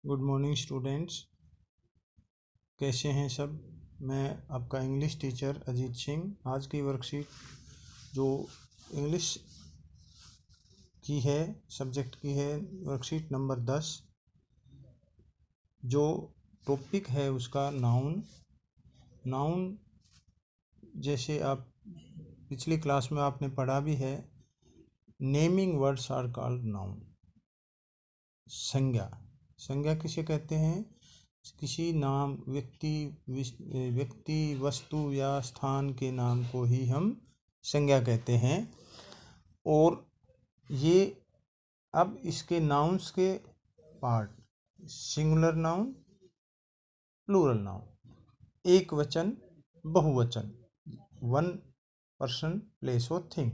Good morning students, कैसे हैं सब। मैं आपका इंग्लिश टीचर अजीत सिंह। आज की वर्कशीट जो इंग्लिश की है, सब्जेक्ट की है, वर्कशीट नंबर 10। जो टॉपिक है उसका नाउन जैसे आप पिछली क्लास में आपने पढ़ा भी है, naming words are called noun. संज्ञा किसे कहते हैं? किसी नाम, व्यक्ति, वस्तु या स्थान के नाम को ही हम संज्ञा कहते हैं। और ये अब इसके नाउन्स के part, singular noun, plural noun, एक वचन, बहुवचन, वन पर्सन, प्लेस और थिंग।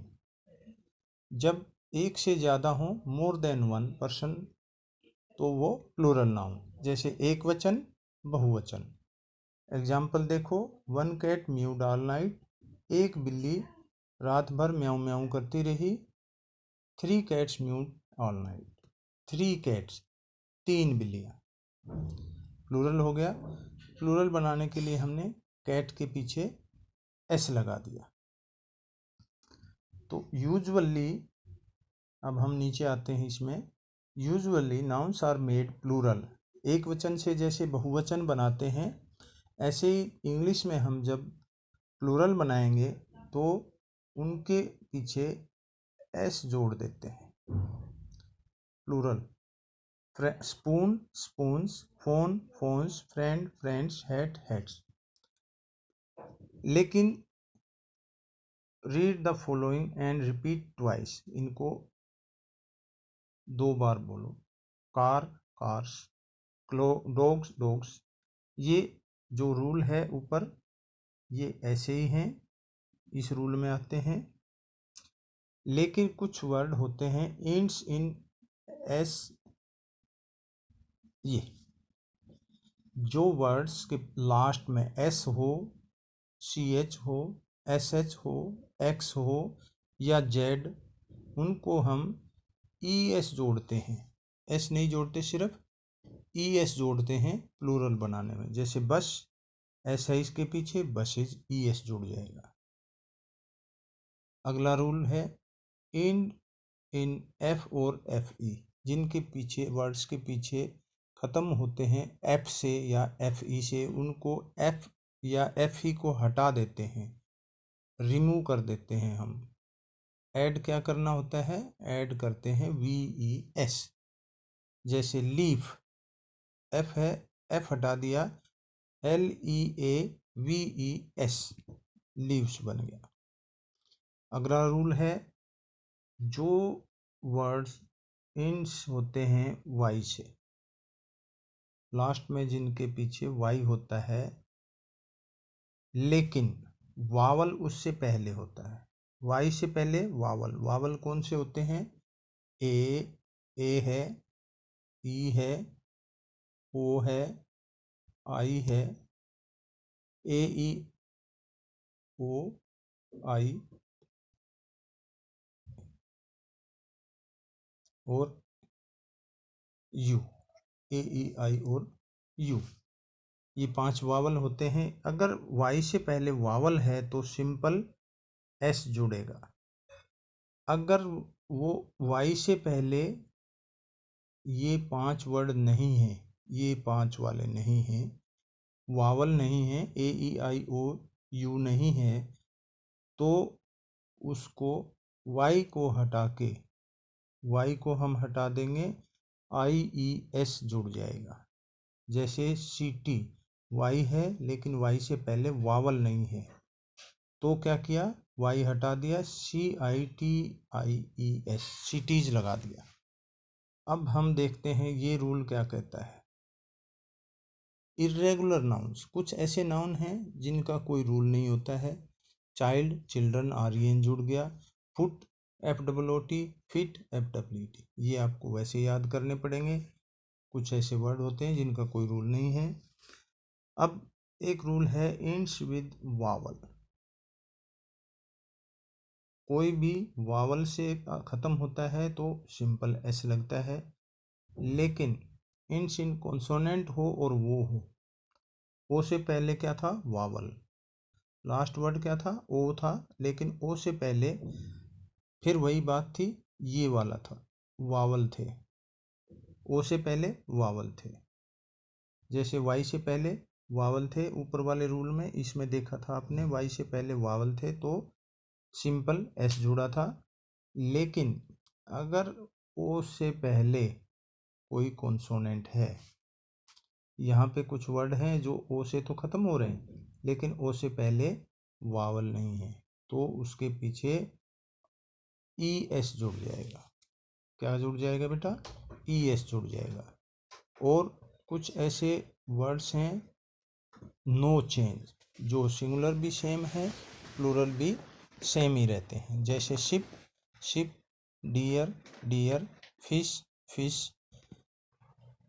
जब एक से ज़्यादा हो, मोर देन वन पर्सन, तो वो प्लूरल नाउन। जैसे एक वचन, बहुवचन। एग्जाम्पल देखो, वन कैट म्यूड ऑल नाइट, एक बिल्ली रात भर म्याऊं म्याऊं करती रही। 3 cats म्यूड ऑल नाइट, 3 cats, 3 बिल्लियाँ। प्लूरल हो गया। प्लूरल बनाने के लिए हमने कैट के पीछे एस लगा दिया। तो यूजुअली, अब हम नीचे आते हैं इसमें। Usually nouns are made plural. एक वचन से जैसे बहुवचन बनाते हैं, ऐसे ही इंग्लिश में हम जब प्लूरल बनाएंगे तो उनके पीछे एस जोड़ देते हैं। Plural, spoon, spoons, phone, phones, friend, friends, hat, hats. लेकिन read the following and repeat twice. इनको 2 बार बोलो। Car, cars, dogs, dogs. ये जो रूल है ऊपर, ये ऐसे ही हैं, इस रूल में आते हैं। लेकिन कुछ वर्ड होते हैं इंड्स इन एस। ये जो वर्ड्स के लास्ट में एस हो, सी एच हो, एस एच हो, एक्स हो या जेड, उनको हम ई एस जोड़ते हैं। एस नहीं जोड़ते, सिर्फ ई एस जोड़ते हैं प्लूरल बनाने में। जैसे बस, एस है इसके पीछे, बसेज, ई एस जुड़ जाएगा। अगला रूल है इन एफ और एफ ई, जिनके पीछे, वर्ड्स के पीछे ख़त्म होते हैं एफ से या एफ ई से, उनको एफ या एफ ई को हटा देते हैं, रिमूव कर देते हैं हम। ऐड क्या करना होता है? ऐड करते हैं वी ई एस। जैसे लीफ, एफ है, एफ हटा दिया, L E A V E S, leaves बन गया। अगला रूल है, जो वर्ड्स इंड्स होते हैं वाई से, लास्ट में जिनके पीछे वाई होता है लेकिन वावल उससे पहले होता है। वाई से पहले वावल। वावल कौन से होते हैं? ए है, ई है, ओ है, आई है, ए ई ओ आई और यू, ए ई आई और यू। ये 5 वावल होते हैं। अगर वाई से पहले वावल है तो सिंपल एस जुड़ेगा। अगर वो वाई से पहले ये 5 वर्ड नहीं है, ये 5 वाले नहीं हैं, वावल नहीं है, ए ई आई ओ यू नहीं है, तो उसको वाई को हटा के, वाई को हम हटा देंगे, आई ई एस जुड़ जाएगा। जैसे सिटी, वाई है लेकिन वाई से पहले वावल नहीं है, तो क्या किया? वाई हटा दिया, C I T I E S, cities लगा दिया। अब हम देखते हैं ये रूल क्या कहता है। इर्रेगुलर नाउन्स, कुछ ऐसे नाउन हैं जिनका कोई रूल नहीं होता है। Child, children, R E N जुड़ गया। Foot, F W O T, feet, F W T, ये आपको वैसे याद करने पड़ेंगे। कुछ ऐसे वर्ड होते हैं जिनका कोई रूल नहीं है। अब एक रूल है इंड्स विद वावल। कोई भी वावल से ख़त्म होता है तो सिंपल एस लगता है, लेकिन इंस इन कॉन्सोनेंट हो और वो हो। ओ से पहले क्या था? वावल। लास्ट वर्ड क्या था? ओ था, लेकिन ओ से पहले फिर वही बात थी, ये वाला था, वावल थे। ओ से पहले वावल थे। जैसे वाई से पहले वावल थे ऊपर वाले रूल में, इसमें देखा था आपने, वाई से पहले वावल थे तो सिंपल एस जुड़ा था। लेकिन अगर ओ से पहले कोई कॉन्सोनेंट है, यहाँ पे कुछ वर्ड हैं जो ओ से तो ख़त्म हो रहे हैं लेकिन ओ से पहले वावल नहीं है, तो उसके पीछे ई एस जुड़ जाएगा। क्या जुड़ जाएगा बेटा? ई एस जुड़ जाएगा। और कुछ ऐसे वर्ड्स हैं नो चेंज, जो सिंगुलर भी सेम है, प्लूरल भी सेम ही रहते हैं। जैसे ship, ship, deer, deer, fish, fish,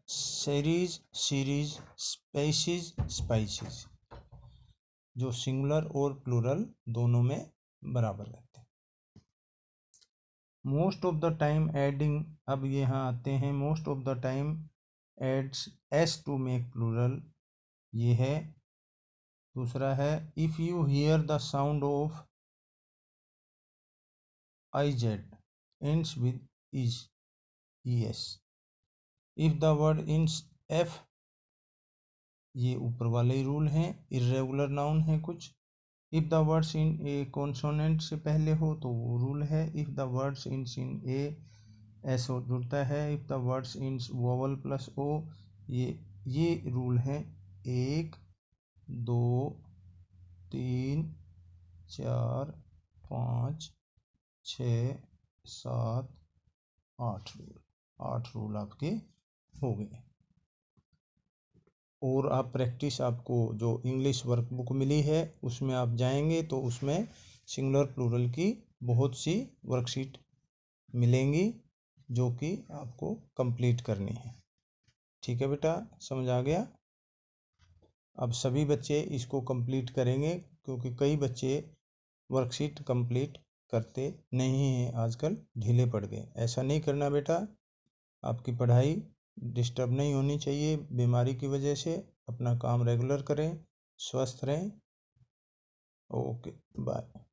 series, series, species, species, जो सिंगुलर और प्लूरल दोनों में बराबर रहते हैं। Most of the time adding, अब यहाँ आते हैं, most of the time adds S to make plural, ये है। दूसरा है if you hear the sound of I Z ends with is, es। If the word ends f, ये ऊपर वाले ही रूल हैं, इर्रेगुलर नाउन है कुछ। If the words in a consonant से पहले हो तो वो रूल है। If the words in a S जुड़ता है। If the words in vowel plus O, ये रूल हैं 1 2 3 4 5 6 7 8 रूल, 8 रूल आपके हो गए। और आप प्रैक्टिस, आपको जो इंग्लिश वर्कबुक मिली है उसमें आप जाएंगे तो उसमें सिंगुलर प्लूरल की बहुत सी वर्कशीट मिलेंगी जो कि आपको कंप्लीट करनी है। ठीक है बेटा, समझ आ गया? अब सभी बच्चे इसको कंप्लीट करेंगे क्योंकि कई बच्चे वर्कशीट कंप्लीट करते नहीं हैं, आजकल ढीले पड़ गए। ऐसा नहीं करना बेटा, आपकी पढ़ाई डिस्टर्ब नहीं होनी चाहिए बीमारी की वजह से। अपना काम रेगुलर करें, स्वस्थ रहें। Okay, bye.